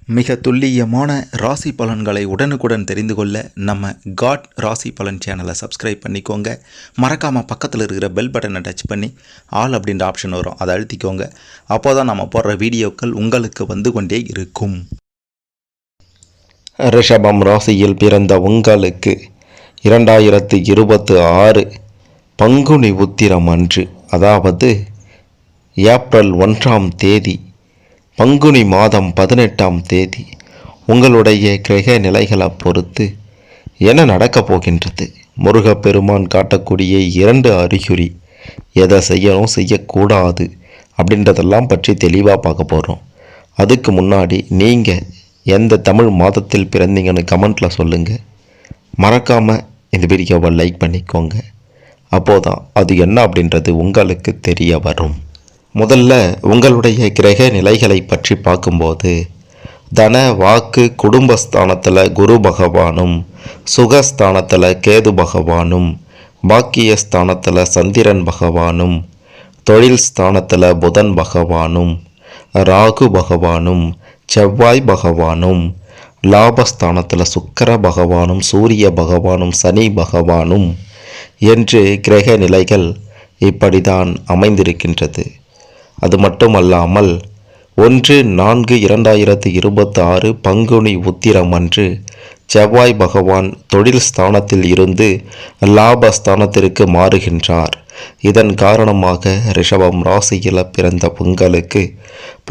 மிக துல்லியமான ராசி பலன்களை உடனுக்குடன் தெரிந்து கொள்ள நம்ம காட் ராசி பலன் சேனலை சப்ஸ்கிரைப் பண்ணிக்கோங்க. மறக்காமல் பக்கத்தில் இருக்கிற பெல் பட்டனை டச் பண்ணி ஆல் அப்படின்ற ஆப்ஷன் வரும், அதை அழுத்திக்கோங்க. அப்போ தான் நம்ம போடுற வீடியோக்கள் உங்களுக்கு வந்து கொண்டே இருக்கும். ரிஷபம் ராசியில் பிறந்த உங்களுக்கு 2026 பங்குனி உத்திரம் அன்று, அதாவது ஏப்ரல் 1ஆம் தேதி, பங்குனி மாதம் 18ஆம் தேதி உங்களுடைய கிரக நிலைகளை பொறுத்து என்ன நடக்கப் போகின்றது, முருகப்பெருமான் காட்டக்கூடிய 2 அறிகுறி, எதை செய்யணும் செய்யக்கூடாது அப்படின்றதெல்லாம் பற்றி தெளிவாக பார்க்க போகிறோம். அதுக்கு முன்னாடி நீங்கள் எந்த தமிழ் மாதத்தில் பிறந்தீங்கன்னு கமெண்ட்டில் சொல்லுங்கள். மறக்காமல் இந்த வீடியோவை லைக் பண்ணிக்கோங்க. அப்போதான் அது என்ன அப்படின்றது உங்களுக்கு தெரிய வரும். முதல்ல உங்களுடைய கிரக நிலைகளை பற்றி பார்க்கும்போது, தன வாக்கு குடும்பஸ்தானத்தில் குரு பகவானும், சுகஸ்தானத்தில் கேது பகவானும், பாக்கியஸ்தானத்தில் சந்திரன் பகவானும், தொழில் ஸ்தானத்தில் புதன் பகவானும், ராகு பகவானும், செவ்வாய் பகவானும், லாபஸ்தானத்தில் சுக்கிர பகவானும், சூரிய பகவானும், சனி பகவானும் என்று கிரக நிலைகள் இப்படிதான் அமைந்திருக்கின்றது. அது மட்டுமல்லாமல் 1/4/2026 பங்குனி உத்திரம் அன்று செவ்வாய் பகவான் தொழில் ஸ்தானத்தில் இருந்து லாபஸ்தானத்திற்கு மாறுகின்றார். இதன் காரணமாக ரிஷபம் ராசியில் பிறந்த உங்களுக்கு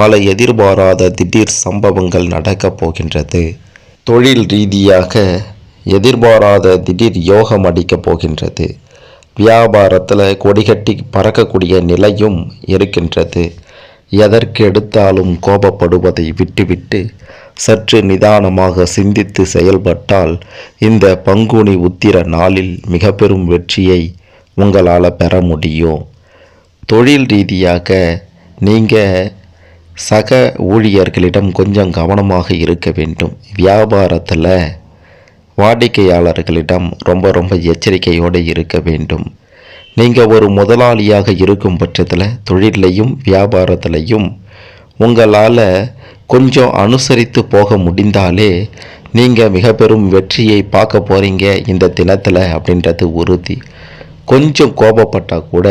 பல எதிர்பாராத திடீர் சம்பவங்கள் நடக்கப் போகின்றது. தொழில் ரீதியாக எதிர்பாராத திடீர் யோகம் அடிக்கப் போகின்றது. வியாபாரத்தில் கொடிகட்டி பறக்கக்கூடிய நிலையும் இருக்கின்றது. எதற்கு எடுத்தாலும் கோபப்படுவதை விட்டுவிட்டு சற்று நிதானமாக சிந்தித்து செயல்பட்டால் இந்த பங்குனி உத்திர நாளில் மிக பெரும் வெற்றியை உங்களால் பெற முடியும். தொழில் ரீதியாக நீங்கள் சக ஊழியர்களிடம் கொஞ்சம் கவனமாக இருக்க வேண்டும். வியாபாரத்தில் வாடிக்கையாளர்களிடம் ரொம்ப எச்சரிக்கையோடு இருக்க வேண்டும். நீங்கள் ஒரு முதலாளியாக இருக்கும் பட்சத்தில் தொழிலையும் வியாபாரத்திலையும் உங்களால் கொஞ்சம் அனுசரித்து போக முடிந்தாலே நீங்கள் மிக பெரும் வெற்றியை பார்க்க போகிறீங்க இந்த தினத்தில் அப்படின்றது உறுதி. கொஞ்சம் கோபப்பட்டால் கூட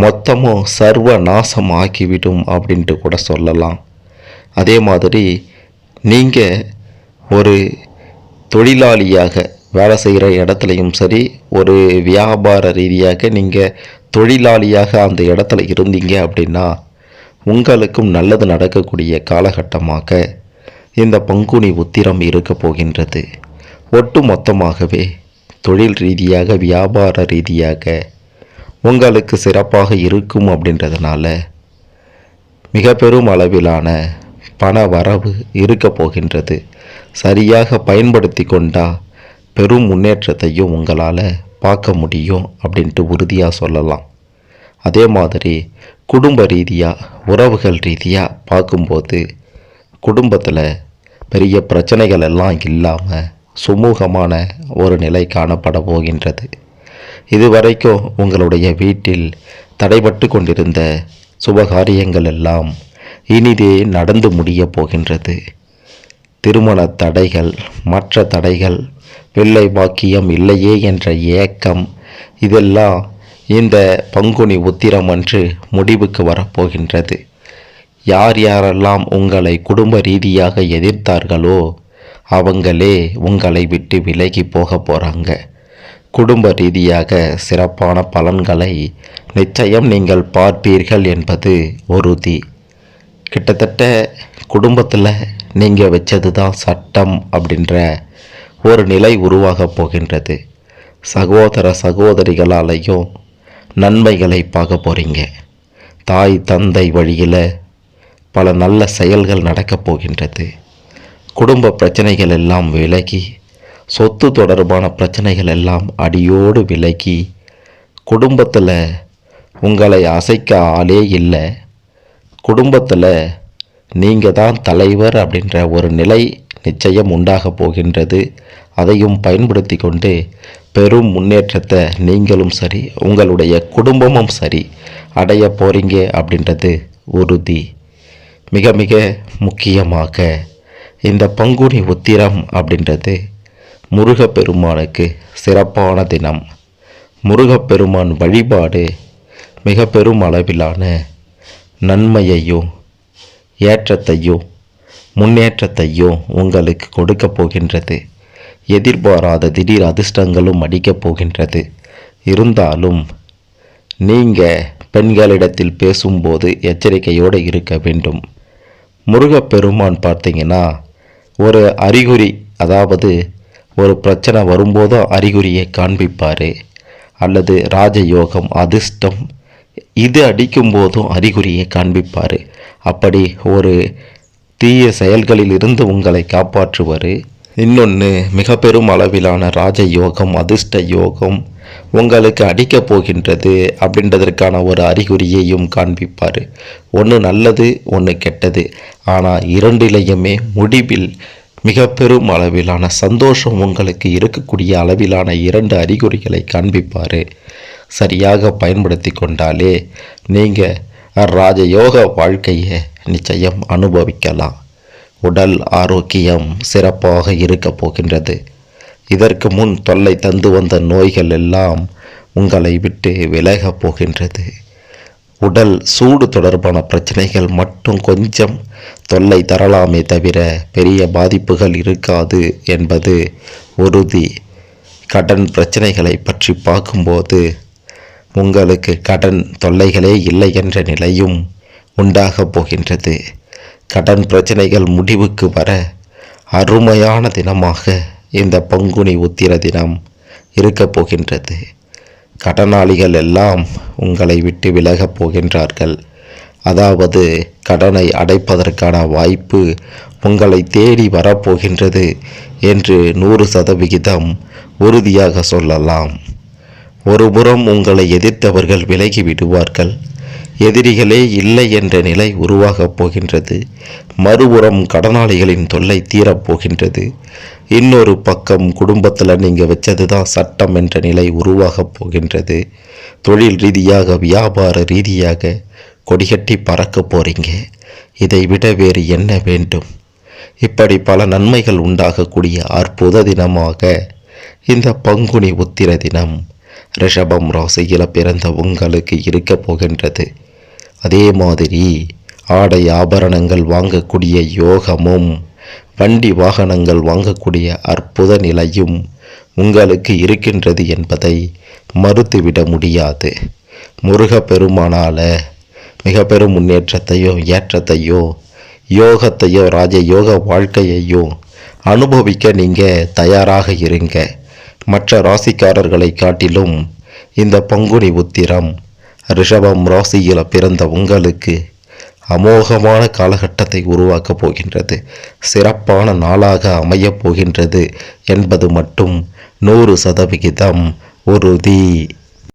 மொத்தமும் சர்வ நாசம் ஆக்கிவிடும் அப்படின்ட்டு கூட சொல்லலாம். அதே மாதிரி நீங்கள் ஒரு தொழிலாளியாக வேலை செய்கிற இடத்துலையும் சரி, ஒரு வியாபார ரீதியாக நீங்கள் தொழிலாளியாக அந்த இடத்துல இருந்தீங்க அப்படின்னா உங்களுக்கும் நல்லது நடக்கக்கூடிய காலகட்டமாக இந்த பங்குனி உத்திரம் இருக்க போகின்றது. ஒட்டு மொத்தமாகவே தொழில் ரீதியாக வியாபார ரீதியாக உங்களுக்கு சிறப்பாக இருக்கும் அப்படின்றதுனால மிக பெரும் அளவிலான பண வரவு இருக்க போகின்றது. சரியாக பயன்படுத்தி கொண்டால் பெரும் முன்னேற்றத்தையும் உங்களால் பார்க்க முடியும் அப்படின்ட்டு உறுதியாக சொல்லலாம். அதே மாதிரி குடும்ப ரீதியாக உறவுகள் ரீதியாக பார்க்கும்போது குடும்பத்தில் பெரிய பிரச்சனைகள் எல்லாம் இல்லாமல் சுமூகமான ஒரு நிலை காணப்பட போகின்றது. இதுவரைக்கும் உங்களுடைய வீட்டில் தடைபட்டு கொண்டிருந்த சுபகாரியங்கள் எல்லாம் இனிதே நடந்து முடிய போகின்றது. திருமண தடைகள், மற்ற தடைகள், பிள்ளை பாக்கியம் இல்லையே என்ற ஏக்கம், இதெல்லாம் இந்த பங்குனி உத்திரம் அன்று முடிவுக்கு வரப்போகின்றது. யாரெல்லாம் உங்களை குடும்ப ரீதியாக எதிர்த்தார்களோ அவங்களே உங்களை விட்டு விலகி போக போகிறாங்க. குடும்ப ரீதியாக சிறப்பான பலன்களை நிச்சயம் நீங்கள் பார்ப்பீர்கள் என்பது உறுதி. கிட்டத்தட்ட குடும்பத்தில் நீங்கள் வச்சது தான் சட்டம் அப்படின்ற ஒரு நிலை உருவாக போகின்றது. சகோதர சகோதரிகளாலேயும் நன்மைகளை பார்க்க போகிறீங்க. தாய் தந்தை வழியில் பல நல்ல செயல்கள் நடக்கப் போகின்றது. குடும்ப பிரச்சனைகள் எல்லாம் விலகி, சொத்து தொடர்பான பிரச்சனைகள் எல்லாம் அடியோடு விலகி, குடும்பத்தில் உங்களை அசைக்க ஆளே இல்லை, குடும்பத்தில் நீங்கள் தான் தலைவர் அப்படின்ற ஒரு நிலை நிச்சயம் உண்டாக போகின்றது. அதையும் பயன்படுத்தி கொண்டு பெரும் முன்னேற்றத்தை நீங்களும் சரி, உங்களுடைய குடும்பமும் சரி அடைய போகிறீங்க அப்படின்றது உறுதி. மிக மிக முக்கியமாக இந்த பங்குனி உத்திரம் அப்படின்றது முருகப்பெருமானுக்கு சிறப்பான தினம். முருகப்பெருமான் வழிபாடு மிக பெரும் அளவிலான நன்மையையும் ஏற்றத்தையும் முன்னேற்றத்தையும் உங்களுக்கு கொடுக்க போகின்றது. எதிர்பாராத திடீர் அதிர்ஷ்டங்களும் அடிக்கப் போகின்றது. இருந்தாலும் நீங்கள் பெண்களிடத்தில் பேசும்போது எச்சரிக்கையோடு இருக்க வேண்டும். முருகப்பெருமான் பார்த்தீங்கன்னா ஒரு அறிகுறி, அதாவது ஒரு பிரச்சனை வரும்போதும் அறிகுறியை காண்பிப்பார். அல்லது ராஜயோகம் அதிர்ஷ்டம் இது அடிக்கும் போதும் அறிகுறியை காண்பிப்பார். அப்படி ஒரு தீய செயல்களில் இருந்து உங்களை காப்பாற்றுவார். இன்னொன்று, மிக பெரும் அளவிலான ராஜயோகம் அதிர்ஷ்ட யோகம் உங்களுக்கு அடிக்கப் போகின்றது அப்படின்றதற்கான ஒரு அறிகுறியையும் காண்பிப்பார். ஒன்று நல்லது, ஒன்று கெட்டது. ஆனால் இரண்டிலையுமே முடிவில் மிக பெரும் அளவிலான சந்தோஷம் உங்களுக்கு இருக்கக்கூடிய அளவிலான 2 அறிகுறிகளை காண்பிப்பார். சரியாக பயன்படுத்தி கொண்டாலே நீங்கள் ராஜயோக வாழ்க்கையை நிச்சயம் அனுபவிக்கலாம். உடல் ஆரோக்கியம் சிறப்பாக இருக்க போகின்றது. இதற்கு முன் தொல்லை தந்து வந்த நோய்கள் எல்லாம் உங்களை விட்டு விலகப் போகின்றது. உடல் சூடு தொடர்பான பிரச்சனைகள் மட்டும் கொஞ்சம் தொல்லை தரலாமே தவிர பெரிய பாதிப்புகள் இருக்காது என்பது உறுதி. கடன் பிரச்சனைகளை பற்றி பார்க்கும்போது உங்களுக்கு கடன் தொல்லைகளே இல்லை என்ற நிலையும் உண்டாகப் போகின்றது. கடன் பிரச்சனைகள் முடிவுக்கு வர அருமையான தினமாக இந்த பங்குனி உத்திர தினம் இருக்கப் போகின்றது. கடனாளிகள் எல்லாம் உங்களை விட்டு விலகப் போகின்றார்கள். அதாவது கடனை அடைப்பதற்கான வாய்ப்பு உங்களை தேடி வரப்போகின்றது என்று 100% உறுதியாக சொல்லலாம். ஒருபுறம் உங்களை எதிர்த்தவர்கள் விலகி விடுவார்கள். எதிரிகளே இல்லை என்ற நிலை உருவாகப் போகின்றது. மறுபுறம் கடனாளிகளின் தொல்லை தீரப்போகின்றது. இன்னொரு பக்கம் குடும்பத்தில் நீங்கள் வச்சது தான் சட்டம் என்ற நிலை உருவாகப் போகின்றது. தொழில் ரீதியாக வியாபார ரீதியாக கொடிகட்டி பறக்க போகிறீங்க. இதை விட வேறு என்ன வேண்டும்? இப்படி பல நன்மைகள் உண்டாகக்கூடிய அற்புத தினமாக இந்த பங்குனி உத்திர தினம் ரிஷபம் ராசியில் பிறந்த உங்களுக்கு இருக்க போகின்றது. அதே மாதிரி ஆடை ஆபரணங்கள் வாங்கக்கூடிய யோகமும் வண்டி வாகனங்கள் வாங்கக்கூடிய அற்புத நிலையும் உங்களுக்கு இருக்கின்றது என்பதை மறுத்துவிட முடியாது. முருகப்பெருமானால் மிக பெரும் முன்னேற்றத்தையோ ஏற்றத்தையோ யோகத்தையோ ராஜயோக வாழ்க்கையையோ அனுபவிக்க நீங்கள் தயாராக இருங்க. மற்ற ராசிக்காரர்களை காட்டிலும் இந்த பங்குனி உத்திரம் ரிஷபம் ராசியில் பிறந்த உங்களுக்கு அமோகமான காலகட்டத்தை உருவாக்கப் போகின்றது. சிறப்பான நாளாக அமையப் போகின்றது என்பது மட்டும் 100% உறுதி.